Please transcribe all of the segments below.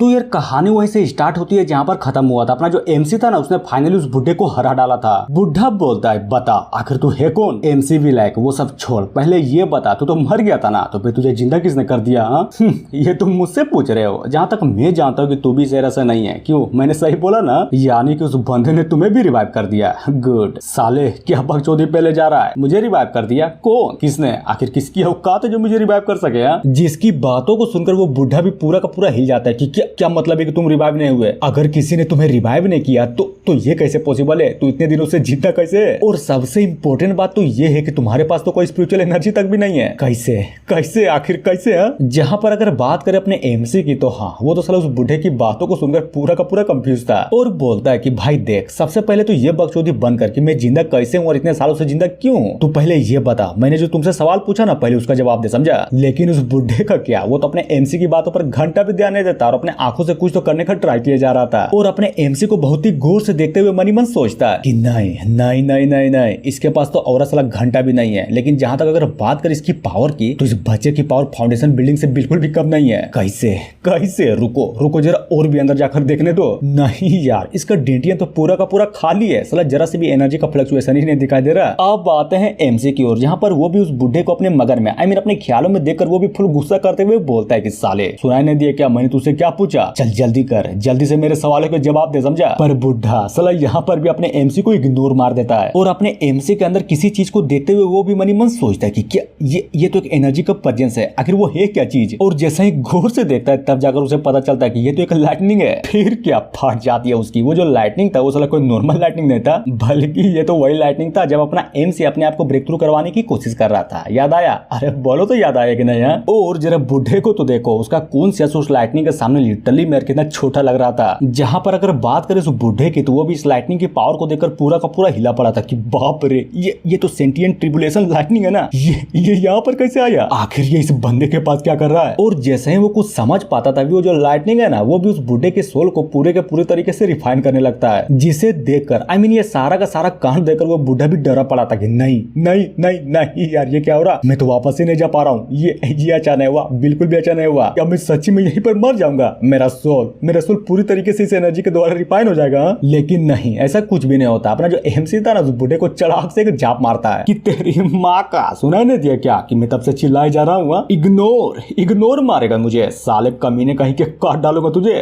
तो यार कहानी वहीं से स्टार्ट होती है जहाँ पर खत्म हुआ था। अपना जो एमसी था ना उसने फाइनली उस बुढ़े को हरा डाला था। बुढ़ा बोलता है बता आखिर तू है कौन। एमसी भी लाइक वो सब छोड़, पहले ये बता तू तो मर गया था ना, तो फिर तुझे जिंदा किसने कर दिया। ये तुम मुझसे पूछ रहे हो, जहाँ तक मैं जानता हूँ कि तू भी शेर ऐसा नहीं है। क्यों, मैंने सही बोला ना? यानी कि उस बंदे ने तुम्हें भी रिवाइव कर दिया। गुड साले, क्या बकचोदी पहले जा रहा है। मुझे रिवाइव कर दिया? कौन, किसने, आखिर किसकी औकात है जो मुझे रिवाइव कर सके। जिसकी बातों को सुनकर वो बुढ़ा भी पूरा का पूरा हिल जाता है कि क्या मतलब है कि तुम रिवाइव नहीं हुए। अगर किसी ने तुम्हें रिवाइव नहीं किया तो ये कैसे पॉसिबल है, तू इतने दिनों से जिंदा कैसे है। और सबसे इम्पोर्टेंट बात तो ये है कि तुम्हारे पास तो कोई स्पिरिचुअल एनर्जी तक भी नहीं है। कैसे कैसे आखिर कैसे। जहां पर अगर बात करें अपने एमसी की तो हाँ, वो तो साला उस बुढ़े की बातों को सुनकर पूरा का पूरा कंफ्यूज था और बोलता है कि भाई देख, सबसे पहले तो ये बकचोदी बंद कर कि मैं जिंदा कैसे हूँ और इतने सालों से जिंदा क्यों हूँ। तू पहले ये बता, मैंने जो तुमसे सवाल पूछा ना पहले उसका जवाब दे, समझा। लेकिन उस बुढ़े का क्या, वो तो अपने एमसी की बातों पर घंटा भी ध्यान नहीं देता और अपने आंखों से कुछ तो करने का ट्राई किया जा रहा था और अपने एमसी को बहुत ही गौर से देखते हुए मनी मन सोचता कि नहीं नहीं नहीं नहीं नहीं, इसके पास तो और साला घंटा भी नहीं है। लेकिन जहां तक अगर बात कर इसकी पावर की तो इस बच्चे की पावर फाउंडेशन बिल्डिंग से बिल्कुल भी कम नहीं है। कैसे कैसे, रुको रुको जरा और भी अंदर जाकर देखने दो। नहीं यार, इसका डेंटियन तो पूरा का पूरा खाली है, साला जरा से भी एनर्जी का फ्लक्चुएशन ही नहीं दिखाई दे रहा। अब आते हैं एमसी की ओर, जहां पर वो भी उस बुढ़े को अपने मगर में अपने ख्यालों में देखकर वो भी फुल गुस्सा करते हुए बोलता है कि साले सुनाई नहीं दिया क्या, मैंने तुझसे क्या पूछा, चल जल्दी कर, जल्दी से मेरे सवालों के जवाब दे, समझा। पर बुढ़ा साला यहाँ पर भी अपने एमसी को इग्नोर मार देता है और अपने एमसी के अंदर किसी चीज को देखते हुए वो भी मनी मन सोचता है कि क्या ये तो एक एनर्जी का प्रेजेंस है, आखिर वो है क्या चीज। और जैसा ही गौर से देखता है तब जाकर उसे पता चलता है कि ये तो एक लाइटनिंग है। फिर क्या फट जाती है उसकी। वो जो लाइटनिंग था वो साला कोई नॉर्मल लाइटनिंग नहीं था, बल्कि ये तो वही लाइटनिंग था जब अपना एमसी अपने आप को ब्रेक थ्रू करवाने की कोशिश कर रहा था। याद आया? अरे बोलो तो याद आया कि नहीं। और जरा बुढ़े को तो देखो, उसका कौन सा उस लाइटनिंग के सामने लिटरली मेरे कितना छोटा लग रहा था। जहां पर अगर बात करें उस बुढ़े की तो वो भी इस लाइटनिंग की पावर को देखकर पूरा का पूरा हिला पड़ा था कि बाप रे, ये तो सेंटिएंट ट्रिबुलेशन लाइटनिंग है ना, ये यहाँ पर कैसे आया, आखिर ये इस बंदे के पास क्या कर रहा है। और जैसे ही वो कुछ समझ पाता था वो जो लाइटनिंग है ना वो भी उस बुढ़े के सोल को पूरे के पूरे तरीके से रिफाइन करने लगता है, जिसे देखकर ये सारा का सारा कांड देखकर वो बुढ़ा भी डरा पड़ा था कि नहीं नहीं नहीं नहीं यार, ये क्या हो रहा, मैं तो वापस ही नहीं जा पा रहा हूँ, ये अच्छा नहीं हुआ, बिल्कुल भी अच्छा नहीं हुआ। क्या मैं सच्ची में यहीं पर मर जाऊंगा? मेरा सोल पूरी तरीके से इस एनर्जी के द्वारा रिफाइन हो जाएगा। लेकिन नहीं, ऐसा कुछ भी नहीं होता। अपना जो एमसी था ना उस बुढ़े को चढ़ाक से एक झाप मारता है कि तेरी माँ का, सुनाई नहीं दिया क्या कि मैं तब से चिल्लाए जा रहा हूँ। इग्नोर मारेगा मुझे, साले कमीने कहीं के काट डालूंगा तुझे।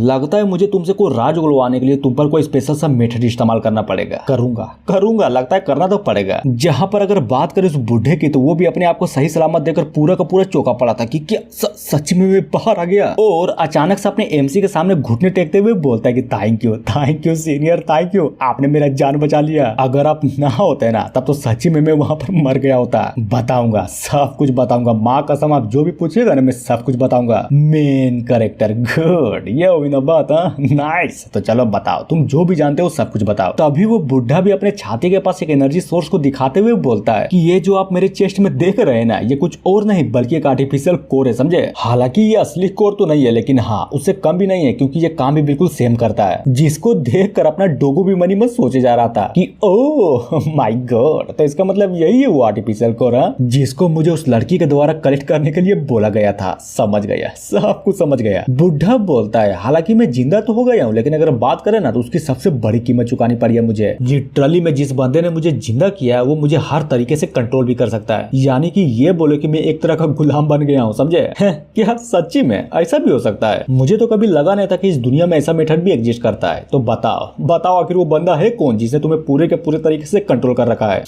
लगता है मुझे तुमसे कोई राज उगलवाने के लिए तुम पर कोई स्पेशल सा मेथड इस्तेमाल करना पड़ेगा। करूंगा, लगता है करना तो पड़ेगा। जहां पर अगर बात करें उस बुढ़े की तो वो भी अपने आप को सही सलामत देकर पूरा का पूरा चौंका पड़ा था कि क्या सच में मैं बाहर आ गया। और अचानक से अपने एमसी के सामने घुटने टेकते हुए बोलता है कि thank you senior, thank you, आपने मेरा जान बचा लिया। अगर आप ना होते ना तब तो सच्ची में मैं वहां पर मर गया होता। बताऊंगा, सब कुछ बताऊंगा, माँ कसम, आप जो भी पूछिएगा ना मैं सब कुछ बताऊंगा। मेन कैरेक्टर, गुड, ये हुई ना बात। नाइस, तो चलो बताओ, तुम जो भी जानते हो सब कुछ बताओ। तभी वो बुढ़ा भी अपने छाती के पास एक एनर्जी सोर्स को दिखाते हुए बोलता है कि ये जो आप मेरे चेस्ट में देख रहे हैं ना, ये कुछ और नहीं बल्कि एक आर्टिफिशियल कोर है, समझे। हालांकि ये असली कोर तो नहीं है, लेकिन हाँ उससे कम भी नहीं है, क्योंकि ये काम भी बिल्कुल सेम करता है। जिसको देखकर अपना डोगो भी मनी में सोचे जा रहा था कि ओह माय गॉड, तो इसका मतलब यही है वो आर्टिफिशियल कोर जिसको मुझे उस लड़की के द्वारा कलेक्ट करने के लिए बोला गया था। समझ गया, सब कुछ समझ गया। बुढ़ा बोलता है हालांकि मैं जिंदा तो हो गया हूँ, लेकिन अगर बात करें ना तो उसकी सबसे बड़ी कीमत चुकानी पड़ी है मुझे। लिटरली में जिस बंदे ने मुझे जिंदा किया है वो मुझे हर तरीके से कंट्रोल भी कर सकता है। यानी कि ये बोले कि मैं एक तरह का गुलाम बन गया हूँ, समझे। क्या सच्ची में ऐसा भी हो सकता है? मुझे तो कभी लगा नहीं था कि इस दुनिया में ऐसा मेथड भी एग्जिस्ट करता है। तो बताओ आखिर वो बंदा है कौन जिसने तुम्हें पूरे के पूरे तरीके से कंट्रोल कर रखा है?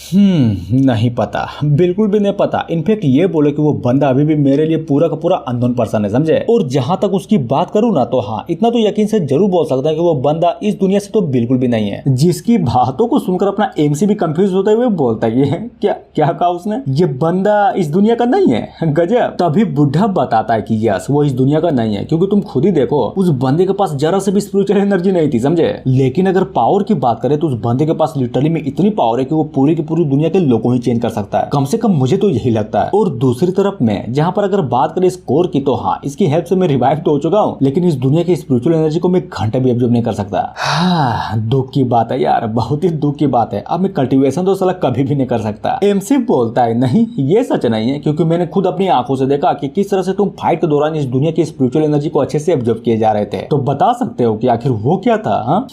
नहीं पता, बिल्कुल भी नहीं पता। इनफैक्ट ये बोले कि वो बंदा अभी भी मेरे लिए पूरा का पूरा अननोन पर्सन है, समझे। और जहां तक उसकी बात करूँ ना तो हाँ, इतना तो यकीन से जरूर बोल सकता है कि वो बंदा इस दुनिया से तो बिल्कुल भी नहीं है। जिसकी बातों को सुनकर अपना एमसी भी कंफ्यूज होते हुए बोलता है क्या कहा उसने, ये बंदा इस दुनिया का नहीं है। गजब। तभी बुढ़ा बताता है कि यस वो इस दुनिया का नहीं है, क्योंकि तुम खुद ही देखो उस बंदे के पास जरा से भी स्पिरिचुअल एनर्जी नहीं थी, समझे। लेकिन अगर पावर की बात करें तो उस बंदे के पास लिटरली में इतनी पावर है कि वो पूरी की पूरी दुनिया के लोगों ही चेंज कर सकता है। कम से कम मुझे तो यही लगता है। और दूसरी तरफ में जहां पर अगर बात करें इस कोर की तो हाँ, इसकी हेल्प से मैं रिवाइव तो हो चुका हूँ, लेकिन इस दुनिया की स्पिरिचुअल एनर्जी को मैं घंटा भी एब्जॉर्ब नहीं कर सकता। हाँ, दुख की बात है यार, बहुत ही दुख की बात है। अब मैं कल्टीवेशन तो साला कभी भी नहीं कर सकता। एमसी बोलता है नहीं, ये सच नहीं है, क्योंकि मैंने खुद अपनी आंखों से देखा कि किस तरह से तुम फाइट के दौरान इस दुनिया की स्पिरिचुअल एनर्जी एनर्जी को अच्छे से एब्जॉर्ब किए जा रहे थे। तो बता सकते हो कि आखिर वो क्या था?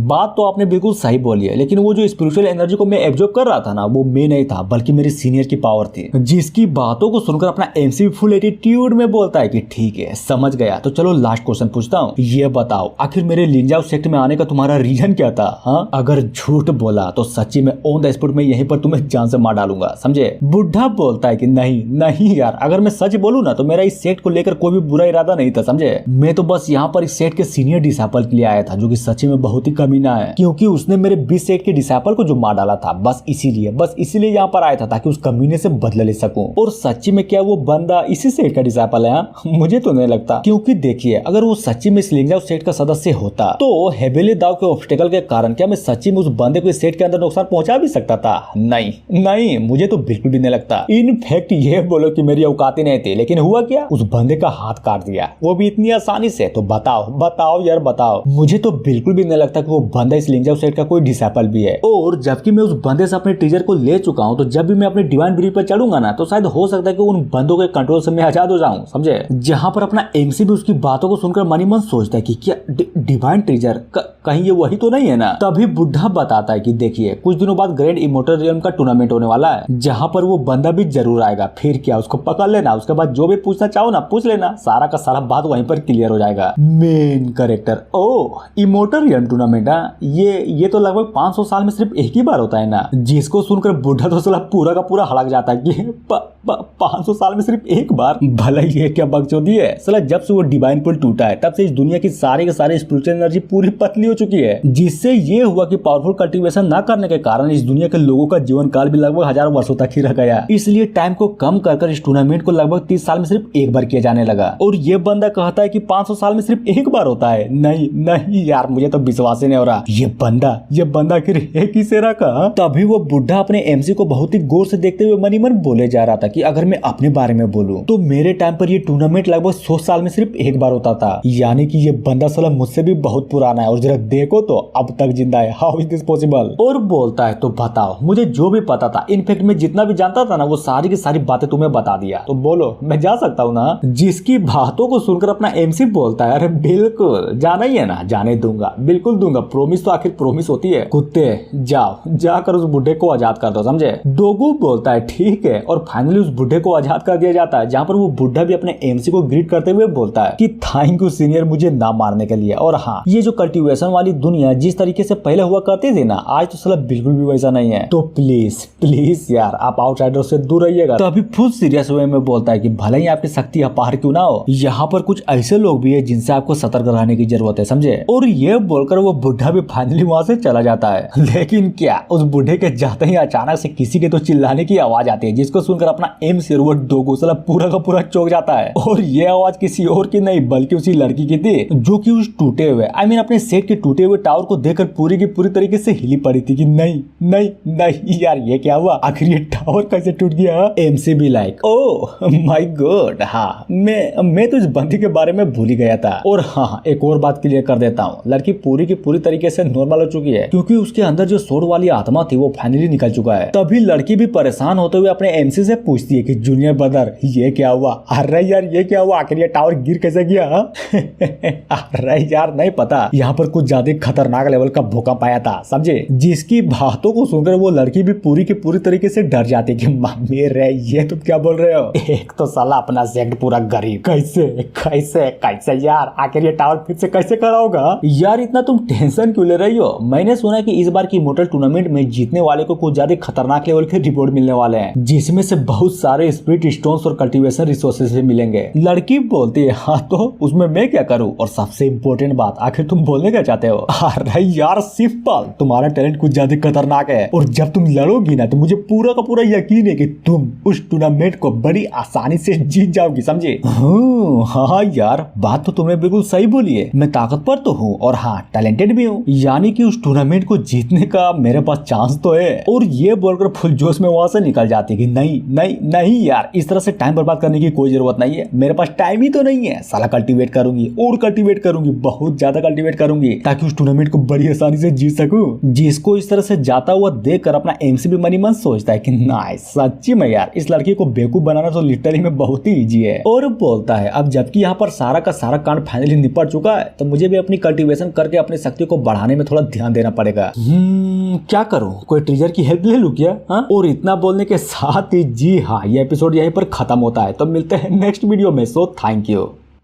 बात तो आपने बिल्कुल सही बोली है, लेकिन वो जो स्पिरिचुअल एनर्जी को मैं एब्जॉर्ब कर रहा था ना, वो मैं नहीं था बल्कि मेरे सीनियर की पावर थी, जिसकी बातों को सुनकर अपना एमसी फुल एटीट्यूड में बोलता है कि ठीक है समझ गया। तो चलो लास्ट क्वेश्चन पूछता हूँ, ये बताओ आखिर मेरे लिंजाओ सेक्ट में आने का तुम्हारा रीजन क्या था? हाँ, अगर झूठ बोला तो सच्ची में ऑन द स्पॉट में यहीं पर तुम्हें जान से मार डालूंगा, समझे? बुढ़ा बोलता है कि नहीं नहीं यार, अगर मैं सच बोलूं ना तो मेरा इस सेक्ट को लेकर कोई भी बुरा इरादा नहीं था, समझे? मैं तो बस यहाँ पर इस सेक्ट के सीनियर डिसाइपल के लिए आया था, जो कि सच्ची में बहुत ही कमीना है, क्योंकि उसने मेरे 20 सेक्ट के डिसाइपल को जो मार डाला था, बस इसीलिए यहाँ पर आया था ताकि उस कमीने से बदला ले सकूं। और सच्ची में क्या वो बंदा इसी सेक्ट का डिसाइपल है? मुझे तो नहीं लगता, क्योंकि देखिए अगर वो सच्ची में लिंजाओ सेक्ट का सदस्य होता तो हेवेली दाव के ऑब्स्टेकल के कारण क्या मैं सच्ची में उस बंदे को इस सेक्ट के अंदर नुकसान पहुंचा भी सकता था? नहीं नहीं, मुझे तो बिल्कुल भी नहीं लगता। इनफैक्ट ये बोलो कि मेरी औकात ही नहीं थी, लेकिन हुआ क्या, उस बंदे का हाथ काट दिया, वो भी इतनी आसानी से। तो बताओ यार बताओ, मुझे तो बिल्कुल भी नहीं लगता कि वो बंदा इस लिंजाओ सेक्ट का कोई डिसाइपल भी है। और जबकि मैं उस बंदे से अपने टीचर को ले चुका हूँ, तो जब भी मैं अपने डिवाइन ब्रीड पर चढ़ूंगा ना, तो शायद हो सकता है कि उन बंदों के कंट्रोल से मैं आजाद हो जाऊं, समझे? जहां पर अपना एमसी भी उसकी बातों को सुनकर मन ही मन सोचता है कि क्या डिवाइन टीचर कहीं ये वही तो नहीं है ना? तभी बुढ़ा बताता है कि देखिए कुछ दिनों बाद ग्रैंड इमोर्टल रियल्म का टूर्नामेंट होने वाला है, जहां पर वो बंदा भी जरूर आएगा। फिर क्या, उसको पकड़ लेना, उसके बाद जो भी पूछना चाहो ना पूछ लेना, सारा का सारा बात वहीं पर क्लियर हो जाएगा। मेन कैरेक्टर, ओ इमोर्टल रियल्म टूर्नामेंट, ये तो लगभग 500 साल में सिर्फ एक ही बार होता है ना? जिसको सुनकर बुढ़ा तो साला पूरा का पूरा हड़क जाता है कि 500 साल में सिर्फ एक बार। भला ये क्या बकचोदी है साला, जब से वो डिवाइन पुल टूटा है तब से इस दुनिया की सारे के सारे स्पिरिचुअल एनर्जी पूरी पतली हो चुकी है, जिससे ये हुआ कि पावरफुल कल्टीवेशन ना करने के कारण इस दुनिया के लोगों का जीवन काल भी लगभग 1000 वर्षों तक ही रह गया। इसलिए टाइम को कम कर इस टूर्नामेंट को लगभग 30 साल में सिर्फ एक बार किया जाने लगा। और ये बंदा कहता है कि 500 साल में सिर्फ एक बार होता है। नहीं नहीं यार, मुझे तो विश्वास ही नहीं हो रहा, ये बंदा आखिर है किसेरा का? तभी वो बुढ़ा अपने एमसी को बहुत ही गौर से देखते हुए मनी मन बोले जा रहा था कि अगर मैं अपने बारे में बोलूं तो मेरे टाइम पर ये टूर्नामेंट लगभग 100 साल में सिर्फ एक बार होता था। यानी कि ये बंदा साला मुझसे भी बहुत पुराना है, और जरा देखो तो अब तक जिंदा है। How is this possible? और बोलता है तो बताओ, मुझे जो भी पता था, इनफैक्ट मैं जितना भी जानता था ना, वो सारी की सारी बातें तुम्हें बता दिया। तो बोलो मैं जा सकता हूँ ना? जिसकी बातों को सुनकर अपना एमसी बोलता है, अरे बिल्कुल जाना ही है ना, जाने दूंगा, बिल्कुल दूंगा, प्रोमिस तो आखिर प्रोमिस होती है। कुत्ते जाओ, जाकर उस बुढ़े को आजाद कर दो, समझे? डोगू बोलता है ठीक है, और फाइनली उस बुढ़े को आजाद कर दिया जाता है, जहां पर वो बुढ़ा भी अपने एमसी को ग्रीट करते हुए बोलता है कि थैंक यू सीनियर, मुझे ना मारने के लिए। और हाँ, ये जो कल्टीवेशन वाली दुनिया जिस तरीके से पहले हुआ करती थी ना, आज तो साला बिल्कुल भी वैसा नहीं है। तो प्लीज यार आप आउटसाइडर से दूर रहिएगा। तो अभी फुल सीरियस वे में बोलता है कि भले ही आपकी शक्ति अपार क्यों ना हो, यहाँ पर कुछ ऐसे लोग भी है जिनसे आपको सतर्क रहने की जरूरत है, समझे? और ये बोलकर वो बुढ़ा भी फाइनली वहां से चला जाता है। लेकिन क्या, उस बुढ़े के जाते ही अचानक से किसी के तो चिल्लाने की आवाज आती है, जिसको सुनकर अपना एम से वो डोगो साला पूरा का पूरा चौंक जाता है। और ये आवाज किसी और की नहीं बल्कि उसी लड़की की थी, जो कि उस टूटे हुए अपने सेट के टूटे हुए टावर को देखकर पूरी की पूरी तरीके से हिली पड़ी थी कि नहीं नहीं नहीं यार, ये क्या हुआ, आखिर ये टावर कैसे टूट गया? एमसी भी लाइक ओह माय गॉड, हाँ मैं तो इस बंदी के बारे में भूल ही गया था। और हाँ, एक और बात क्लियर कर देता हूँ, लड़की पूरी की पूरी तरीके से नॉर्मल हो चुकी है, क्योंकि उसके अंदर जो सोड वाली आत्मा थी वो फाइनली निकल चुका है। तभी लड़की भी परेशान होते हुए अपने एमसी से पूछती है कि जूनियर ब्रदर ये क्या हुआ? अरे यार ये क्या हुआ, आखिर ये टावर गिर कैसे गया? अरे यार नहीं पता, यहाँ पर कुछ ज्यादा खतरनाक लेवल का भूकंप आया था, समझे? जिसकी बातों को सुनकर वो लड़की भी पूरी की पूरी तरीके से डर जाती है कि मम्मी रे ये तुम क्या बोल रहे हो? एक तो साला अपना सेक्ट पूरा गरीब, कैसे कैसे कैसे यार, आखिर ये टावर फिर से कैसे खड़ा होगा? यार इतना तुम टेंशन क्यों ले रही हो? मैंने सुना है कि इस बार की इमॉर्टल टूर्नामेंट में जीतने वाले को कुछ ज्यादा खतरनाक लेवल के रिवॉर्ड मिलने वाले हैं, जिसमें से बहुत सारे स्पिरिट स्टोन्स और कल्टीवेशन रिसोर्सेज भी मिलेंगे। लड़की बोलती है हाँ तो उसमें मैं क्या करूँ? और सबसे इम्पोर्टेंट बात, आखिर तुम बोलने क्या चाहते हो? अरे यार सिंपल, तुम्हारा टैलेंट कुछ ज्यादा खतरनाक है, और जब तुम लड़ोगी ना तो मुझे पूरा का पूरा यकीन है कि तुम उस टूर्नामेंट को बड़ी आसानी से जीत जाओगी, समझे? हाँ यार, बात तो तुमने बिल्कुल सही बोली है, मैं ताकतवर तो हूँ और हाँ टैलेंटेड भी हूँ, यानी कि उस टूर्नामेंट को जीतने का मेरे पास चांस तो है। और ये बोलकर फुल जोश में वहां से निकल जाती है कि नहीं नहीं नहीं यार, इस तरह से टाइम बर्बाद करने की कोई जरूरत नहीं है, मेरे पास टाइम ही तो नहीं है, साला कल्टीवेट करूंगी और कल्टीवेट करूंगी, बहुत ज्यादा कल्टीवेट करूंगी, ताकि उस टूर्नामेंट को बड़ी आसानी से जीत सकूं। जिसको इस तरह से जाता हुआ देखकर अपना एमसी भी मनी मन सोचता है कि नाइस, सच्ची में यार इस लड़की को बेवकूफ बनाना तो लिटरली में बहुत ही इजी है। और बोलता है अब जबकि यहाँ पर सारा का सारा कांड फाइनली निपट चुका है, तो मुझे भी अपनी कल्टीवेशन करके अपनी शक्ति को बढ़ाने में थोड़ा ध्यान देना पड़ेगा। क्या करूं, कोई ट्रीजर की हेल्प ले लूं क्या? हाँ? और इतना बोलने के साथ ही जी हाँ, ये एपिसोड यहीं पर खत्म होता है। तो मिलते हैं नेक्स्ट वीडियो में। So thank you.